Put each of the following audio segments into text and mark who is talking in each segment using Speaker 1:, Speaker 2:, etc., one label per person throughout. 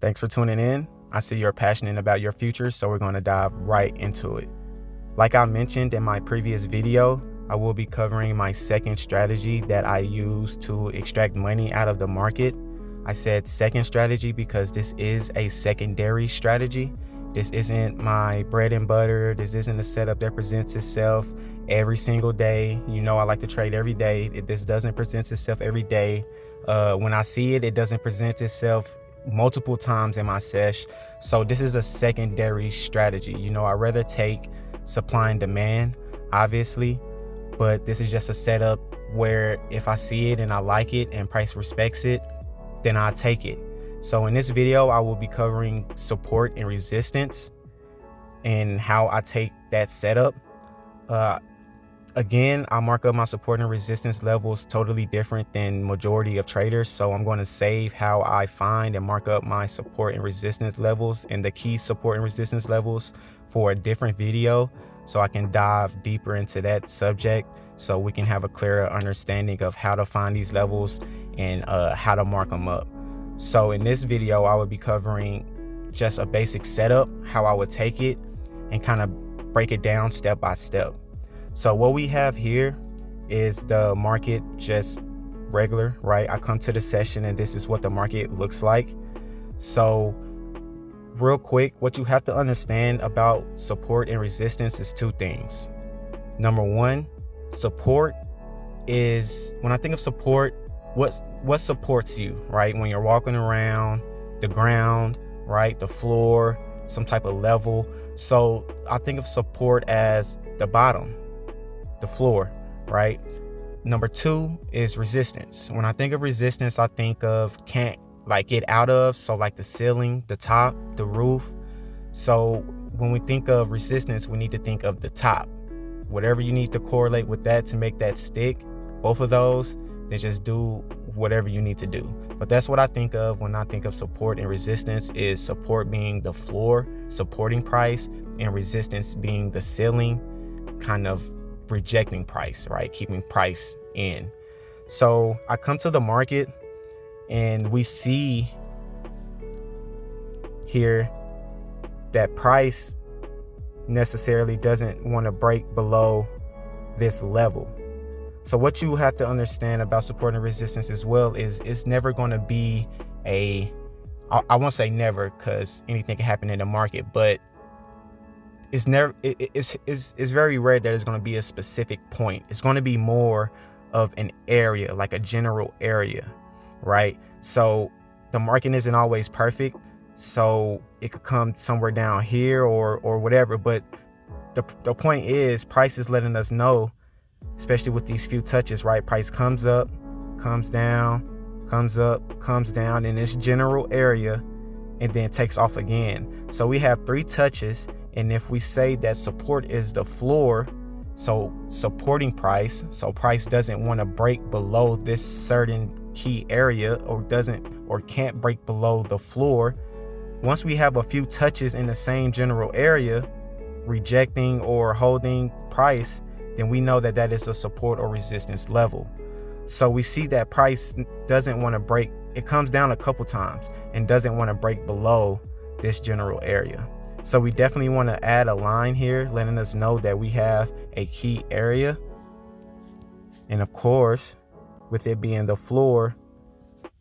Speaker 1: Thanks for tuning in. I see you're passionate about your future, so we're going to dive right into it. Like I mentioned in my previous video, I will be covering my second strategy that I use to extract money out of the market. I said second strategy because this is a secondary strategy. This isn't my bread and butter. This isn't a setup that presents itself every single day. You know, I like to trade every day. This doesn't present itself every day. When I see it, it doesn't present itself multiple times in my sesh. So this is a secondary strategy. You know, I'd rather take supply and demand, obviously, but this is just a setup where if I see it and I like it and price respects it, then I'll take it. So in this video, I will be covering support and resistance and how I take that setup. Again, I mark up my support and resistance levels totally different than majority of traders. So I'm going to save how I find and mark up my support and resistance levels and the key support and resistance levels for a different video, so I can dive deeper into that subject so we can have a clearer understanding of how to find these levels and how to mark them up. So in this video, I would be covering just a basic setup, how I would take it and kind of break it down step by step. So what we have here is the market just regular, right? I come to the session and this is what the market looks like. So real quick, what you have to understand about support and resistance is two things. Number one, support is, when I think of support, what supports you, right? When you're walking around the ground, right? The floor, some type of level. So I think of support as the bottom, the floor, right? Number two is resistance. When I think of resistance, I think of can't like get out of. So like the ceiling, the top, the roof. So when we think of resistance, we need to think of the top. Whatever you need to correlate with that to make that stick, both of those, then just do whatever you need to do. But that's what I think of when I think of support and resistance, is support being the floor, supporting price, and resistance being the ceiling, kind of rejecting price, right? Keeping price in. So I come to the market and we see here that price necessarily doesn't want to break below this level. So what you have to understand about support and resistance as well is it's never going to be I won't say never because anything can happen in the market, but it's very rare that it's going to be a specific point. It's going to be more of an area, like a general area, right? So the market isn't always perfect, so it could come somewhere down here or whatever. But the point is, price is letting us know, especially with these few touches, right? Price comes up, comes down, comes up, comes down in this general area, and then takes off again. So we have three touches. And if we say that support is the floor, so supporting price, so price doesn't want to break below this certain key area, or can't break below the floor. Once we have a few touches in the same general area, rejecting or holding price, then we know that that is a support or resistance level. So we see that price doesn't want to break. It comes down a couple times and doesn't want to break below this general area. So we definitely want to add a line here, letting us know that we have a key area. And of course, with it being the floor,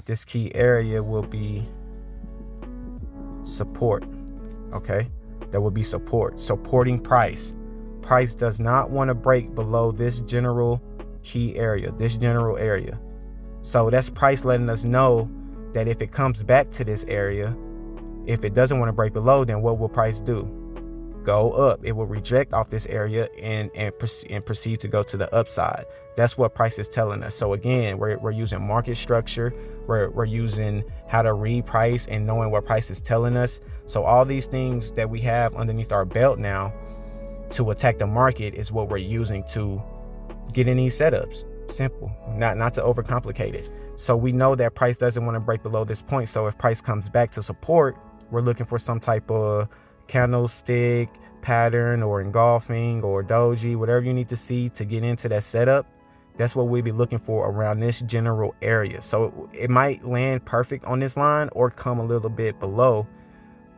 Speaker 1: this key area will be support. Okay, that will be support, supporting price. Price does not want to break below this general key area, So that's price letting us know that if it comes back to this area, if it doesn't want to break below, then what will price do? Go up. It will reject off this area and proceed to go to the upside. That's what price is telling us. So again, we're using market structure. We're using how to read price and knowing what price is telling us. So all these things that we have underneath our belt now to attack the market is what we're using to get in these setups. Simple, not to overcomplicate it. So we know that price doesn't want to break below this point. So if price comes back to support, we're looking for some type of candlestick pattern or engulfing or doji, whatever you need to see to get into that setup. That's what we'll be looking for around this general area. So it might land perfect on this line or come a little bit below,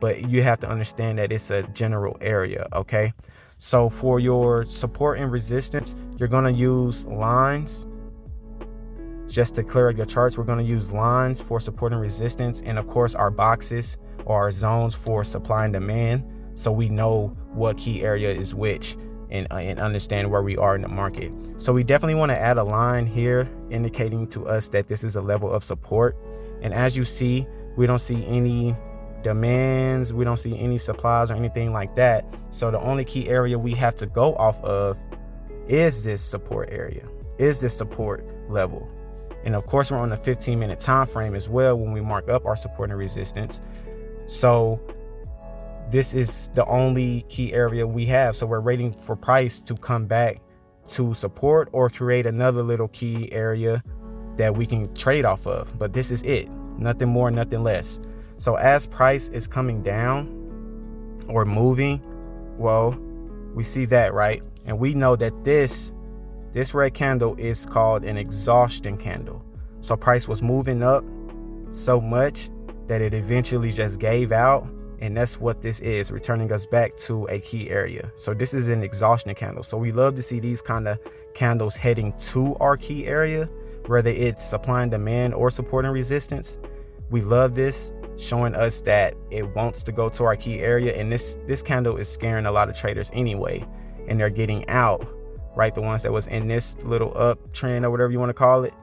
Speaker 1: but you have to understand that it's a general area, okay? So for your support and resistance, you're gonna use lines. Just to clear up your charts, we're gonna use lines for support and resistance, and of course our boxes or our zones for supply and demand, so we know what key area is which, and understand where we are in the market. So we definitely want to add a line here indicating to us that this is a level of support. And as you see, we don't see any demands, we don't see any supplies or anything like that. So the only key area we have to go off of is this support area, is this support level. And of course, we're on the 15-minute time frame as well when we mark up our support and resistance. So this is the only key area we have. So we're waiting for price to come back to support or create another little key area that we can trade off of. But this is it, nothing more, nothing less. So as price is coming down or moving, well, we see that, right? And we know that this red candle is called an exhaustion candle. So price was moving up so much that it eventually just gave out. And that's what this is, returning us back to a key area. So this is an exhaustion candle. So we love to see these kind of candles heading to our key area, whether it's supply and demand or support and resistance. We love this, showing us that it wants to go to our key area. And this candle is scaring a lot of traders anyway, and they're getting out, right? The ones that was in this little uptrend or whatever you want to call it,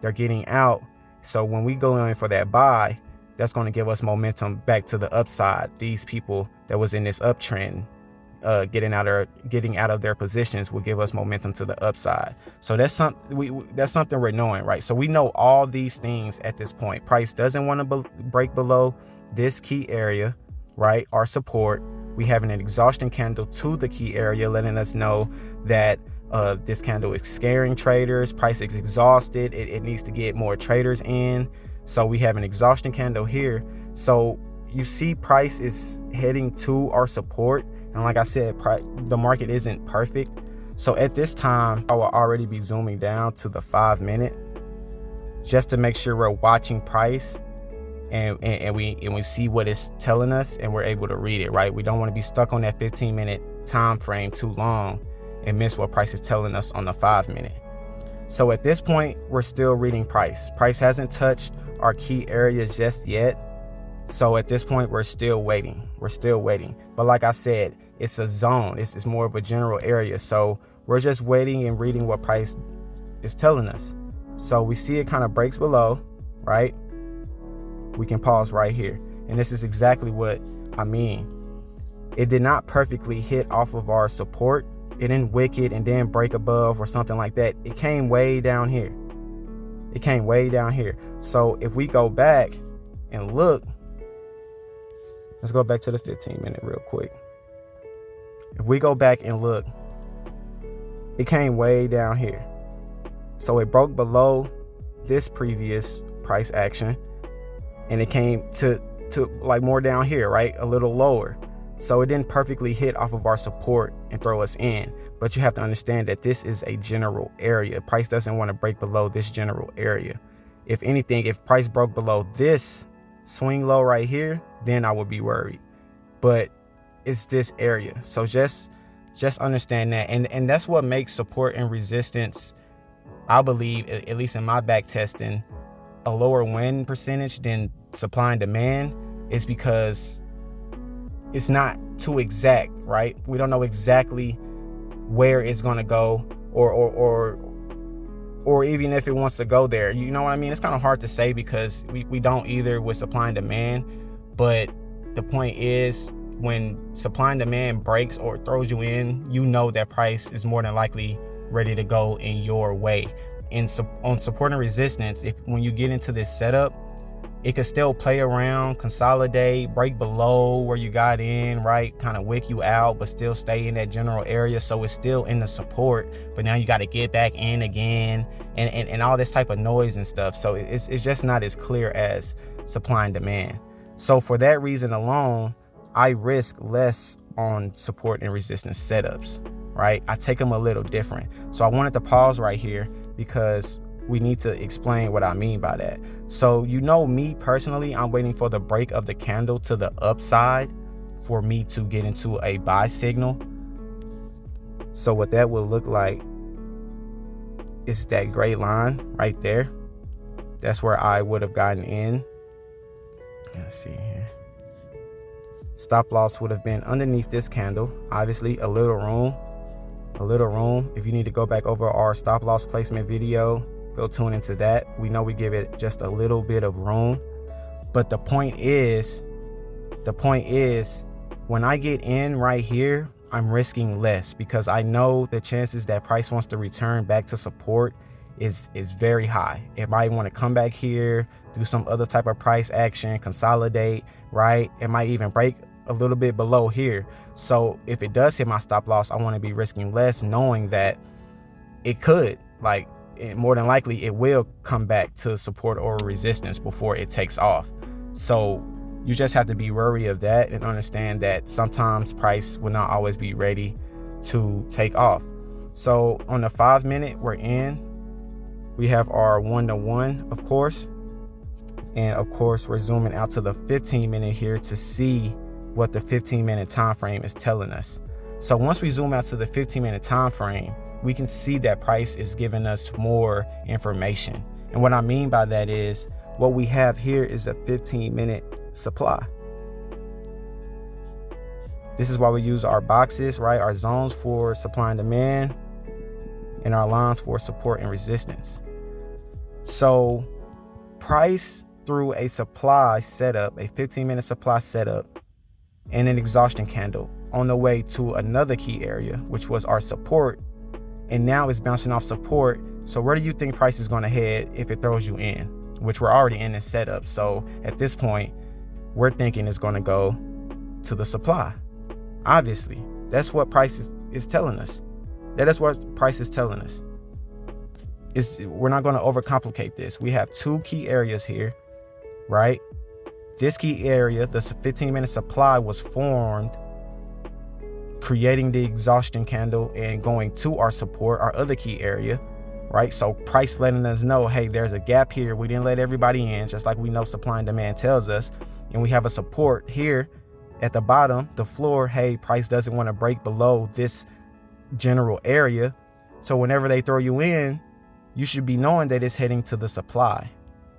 Speaker 1: they're getting out. So when we go in for that buy, that's going to give us momentum back to the upside. These people that was in this uptrend, getting out of their positions, will give us momentum to the upside. So that's something we're knowing, right? So we know all these things at this point. Price doesn't want to break below this key area, right? Our support. We have an exhaustion candle to the key area, letting us know that this candle is scaring traders. Price is exhausted. It needs to get more traders in. So we have an exhaustion candle here. So you see price is heading to our support. And like I said, the market isn't perfect. So at this time, I will already be zooming down to the 5-minute just to make sure we're watching price and we see what it's telling us and we're able to read it, right? We don't want to be stuck on that 15-minute time frame too long and miss what price is telling us on the 5-minute. So at this point, we're still reading price. Price hasn't touched our key areas just yet. So at this point, we're still waiting. But like I said, it's a zone. It's more of a general area. So we're just waiting and reading what price is telling us. So we see it kind of breaks below, right? We can pause right here. And this is exactly what I mean. It did not perfectly hit off of our support. It didn't wick it and then break above or something like that. It came way down here. So if we go back and look, let's go back to the 15-minute real quick. If we go back and look, it came way down here. So it broke below this previous price action and it came to like more down here, right? A little lower. So it didn't perfectly hit off of our support and throw us in. But you have to understand that this is a general area. Price doesn't want to break below this general area. If anything, if price broke below this swing low right here, then I would be worried. But it's this area. So just understand that. And that's what makes support and resistance, I believe, at least in my back testing, a lower win percentage than supply and demand, is because it's not too exact, right? We don't know exactly where it's going to go or even if it wants to go there. You know what I mean? It's kind of hard to say because we don't either with supply and demand. But the point is, when supply and demand breaks or throws you in, you know that price is more than likely ready to go in your way. On support and resistance, when you get into this setup, it could still play around, consolidate, break below where you got in, right? Kind of wick you out, but still stay in that general area. So it's still in the support, but now you got to get back in again and all this type of noise and stuff. So it's just not as clear as supply and demand. So for that reason alone, I risk less on support and resistance setups, right? I take them a little different. So I wanted to pause right here because we need to explain what I mean by that. So me personally, I'm waiting for the break of the candle to the upside for me to get into a buy signal. So what that will look like is that gray line right there. That's where I would have gotten in. Let's see here. Stop loss would have been underneath this candle. Obviously, a little room. If you need to go back over our stop loss placement video, go tune into that. We know we give it just a little bit of room. But the point is, when I get in right here, I'm risking less because I know the chances that price wants to return back to support is very high. It might want to come back here, do some other type of price action, consolidate, right? It might even break a little bit below here. So if it does hit my stop loss, I want to be risking less, knowing that it could, more than likely, it will come back to support or resistance before it takes off. So you just have to be wary of that and understand that sometimes price will not always be ready to take off. So on the 5 minute, we're in. We have our 1-to-1, of course. And of course, we're zooming out to the 15 minute here to see what the 15 minute time frame is telling us. So once we zoom out to the 15 minute time frame, we can see that price is giving us more information. And what I mean by that is what we have here is a 15 minute supply. This is why we use our boxes, right? Our zones for supply and demand and our lines for support and resistance. So price through a supply setup, a 15 minute supply setup, and an exhaustion candle on the way to another key area, which was our support. And now it's bouncing off support. So where do you think price is going to head if it throws you in, which we're already in this setup? So at this point, we're thinking it's going to go to the supply. Obviously, that's what price is telling us. That is what price is telling us. We're not going to overcomplicate this. We have two key areas here, right? This key area, the 15 minute supply, was formed creating the exhaustion candle and going to our support, our other key area, right? So price letting us know, hey, there's a gap here. We didn't let everybody in, just like we know supply and demand tells us. And we have a support here at the bottom, the floor. Hey, price doesn't want to break below this general area. So whenever they throw you in, you should be knowing that it's heading to the supply,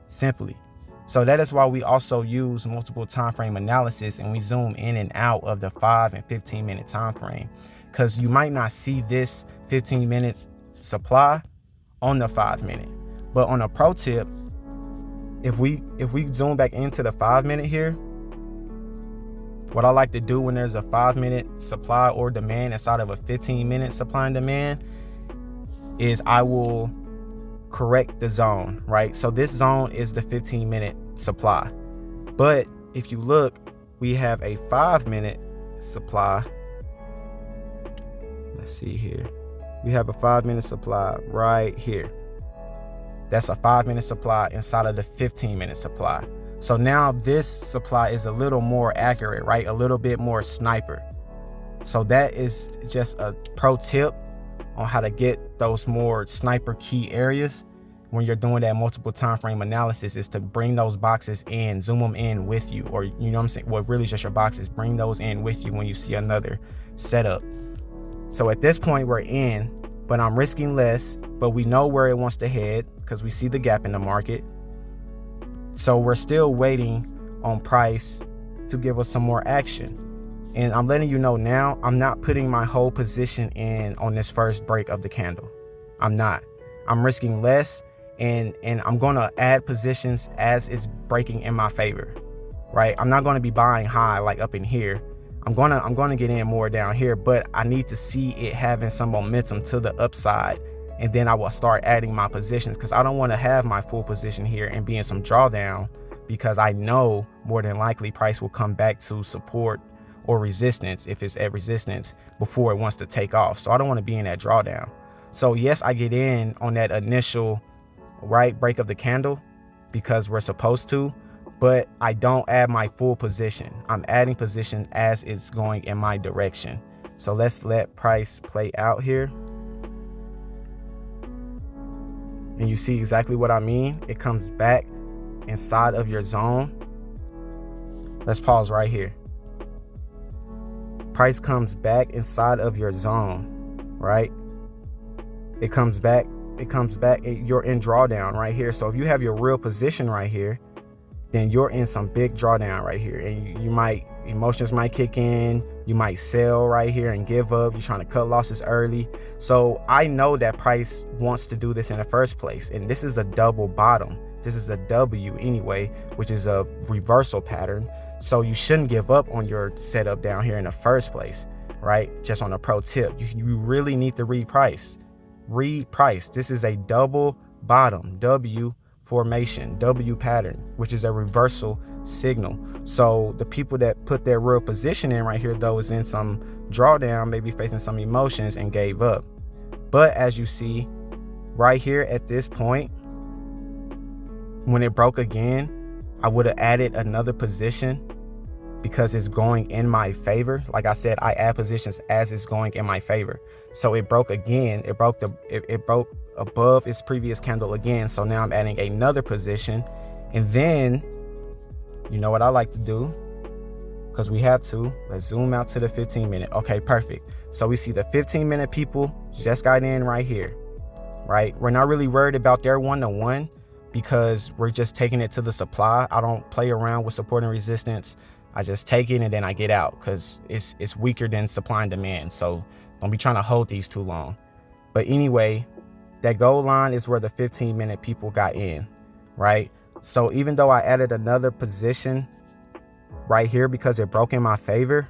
Speaker 1: simply. So that is why we also use multiple time frame analysis, and we zoom in and out of the 5 and 15 minute time frame, because you might not see this 15 minute supply on the 5 minute. But on a pro tip, if we zoom back into the 5 minute here, what I like to do when there's a 5 minute supply or demand inside of a 15 minute supply and demand is I will correct the zone, right? So this zone is the 15 minute supply. But if you look, we have a 5 minute supply. Let's see here. We have a 5 minute supply right here. That's a 5 minute supply inside of the 15 minute supply. So now this supply is a little more accurate, right? A little bit more sniper. So that is just a pro tip on how to get those more sniper key areas when you're doing that multiple time frame analysis, is to bring those boxes in, zoom them in with you, or you know what I'm saying? Well, really just your boxes, bring those in with you when you see another setup. So at this point we're in, but I'm risking less, but we know where it wants to head because we see the gap in the market. So we're still waiting on price to give us some more action. And I'm letting you know now, I'm not putting my whole position in on this first break of the candle. I'm not. I'm risking less, and I'm going to add positions as it's breaking in my favor, right? I'm not going to be buying high like up in here. I'm going to get in more down here, but I need to see it having some momentum to the upside, and then I will start adding my positions, because I don't want to have my full position here and be in some drawdown, because I know more than likely price will come back to support or resistance, if it's at resistance, before it wants to take off. So I don't want to be in that drawdown. So yes, I get in on that initial right break of the candle because we're supposed to, but I don't add my full position. I'm adding position as it's going in my direction. So let's let price play out here. and you see exactly what I mean. It comes back inside of your zone. Let's pause right here. Price comes back inside of your zone, right? It comes back, you're in drawdown right here. So if you have your real position right here, then you're in some big drawdown right here, and emotions might kick in. You might sell right here and give up. You're trying to cut losses early. So I know that price wants to do this in the first place, and this is a double bottom. This is a W anyway, which is a reversal pattern. So you shouldn't give up on your setup down here in the first place, right? Just on a pro tip, you really need to read price. This is a double bottom, W formation, W pattern, which is a reversal signal. So the people that put their real position in right here, though, is in some drawdown, maybe facing some emotions, and gave up. But as you see right here at this point, when it broke again, I would have added another position because it's going in my favor. Like I said, I add positions as it's going in my favor. So it broke again. It broke above its previous candle again. So now I'm adding another position. And then, you know what I like to do, because we have to, let's zoom out to the 15-minute. Okay, perfect. So we see the 15-minute people just got in right here, right? We're not really worried about their one-to-one because we're just taking it to the supply. I don't play around with support and resistance. I just take it and then I get out because it's weaker than supply and demand. So don't be trying to hold these too long. But anyway, that goal line is where the 15-minute people got in, right? So even though I added another position right here because it broke in my favor,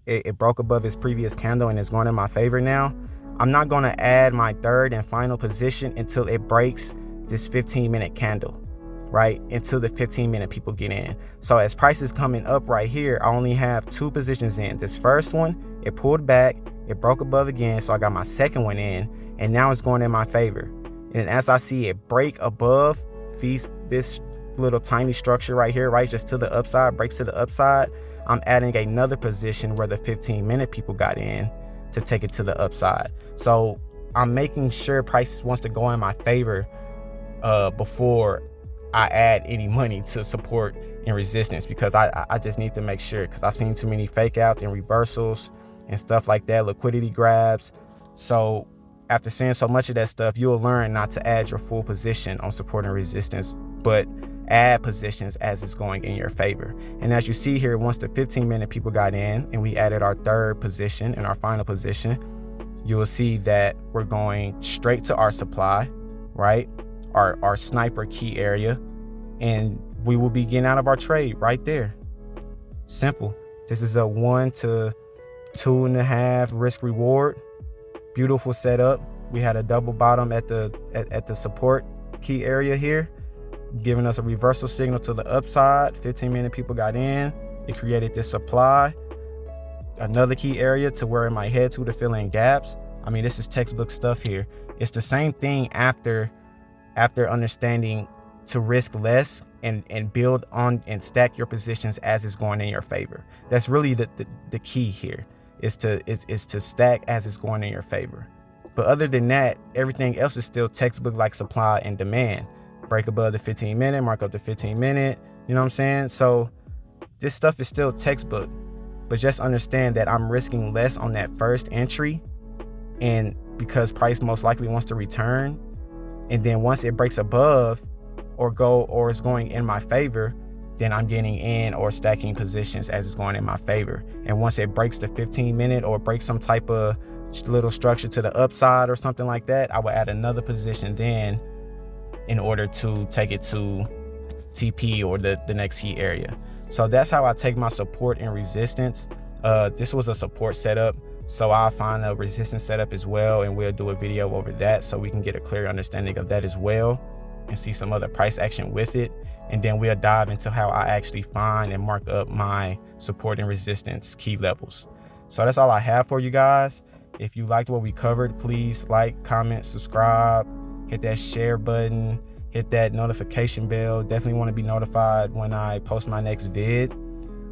Speaker 1: it broke above its previous candle and it's going in my favor now, I'm not going to add my third and final position until it breaks this 15-minute candle, right? Until the 15-minute people get in. So as price is coming up right here, I only have two positions in. This first one, it pulled back, it broke above again, so I got my second one in, and now it's going in my favor. And as I see it break above this little tiny structure right here, right, just to the upside, breaks to the upside, I'm adding another position where the 15-minute people got in to take it to the upside. So I'm making sure price wants to go in my favor before I add any money to support and resistance, because I just need to make sure, because I've seen too many fake outs and reversals and stuff like that, liquidity grabs. So after seeing so much of that stuff, you'll learn not to add your full position on support and resistance, but add positions as it's going in your favor. And as you see here, once the 15-minute people got in and we added our third position and our final position, you will see that we're going straight to our supply, right? Our sniper key area, and we will be getting out of our trade right there. Simple. This is a 1 to 2.5 risk reward. Beautiful setup. We had a double bottom at the support key area here, giving us a reversal signal to the upside. 15-minute people got in. It created this supply, another key area to where it might head to fill in gaps. I mean, this is textbook stuff here. It's the same thing after understanding to risk less and build on and stack your positions as it's going in your favor. That's really the key here, is to stack as it's going in your favor. But other than that, everything else is still textbook, like supply and demand. Break above the 15-minute, mark up the 15-minute, you know what I'm saying? So this stuff is still textbook, but just understand that I'm risking less on that first entry, and because price most likely wants to return. And then once it breaks above or is going in my favor, then I'm getting in or stacking positions as it's going in my favor. And once it breaks the 15-minute or breaks some type of little structure to the upside or something like that, I will add another position then in order to take it to TP or the next key area. So that's how I take my support and resistance. This was a support setup, so I'll find a resistance setup as well, and we'll do a video over that so we can get a clear understanding of that as well and see some other price action with it. And then we'll dive into how I actually find and mark up my support and resistance key levels. So that's all I have for you guys. If you liked what we covered, please like, comment, subscribe, hit that share button, hit that notification bell. Definitely want to be notified when I post my next vid.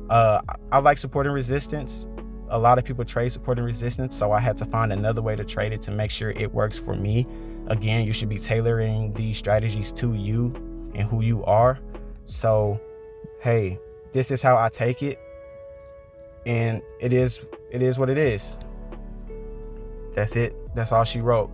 Speaker 1: I like support and resistance. a lot of people trade support and resistance, so I had to find another way to trade it to make sure it works for me. Again, you should be tailoring these strategies to you and who you are. So, hey, this is how I take it, and it is what it is. That's it. That's all she wrote.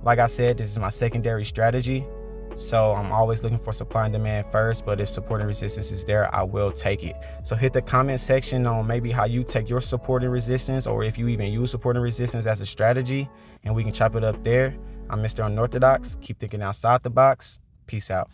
Speaker 1: Like I said, this is my secondary strategy. So I'm always looking for supply and demand first, but if support and resistance is there, I will take it. So hit the comment section on maybe how you take your support and resistance, or if you even use support and resistance as a strategy, and we can chop it up there. I'm Mr. Unorthodox. Keep thinking outside the box. Peace out.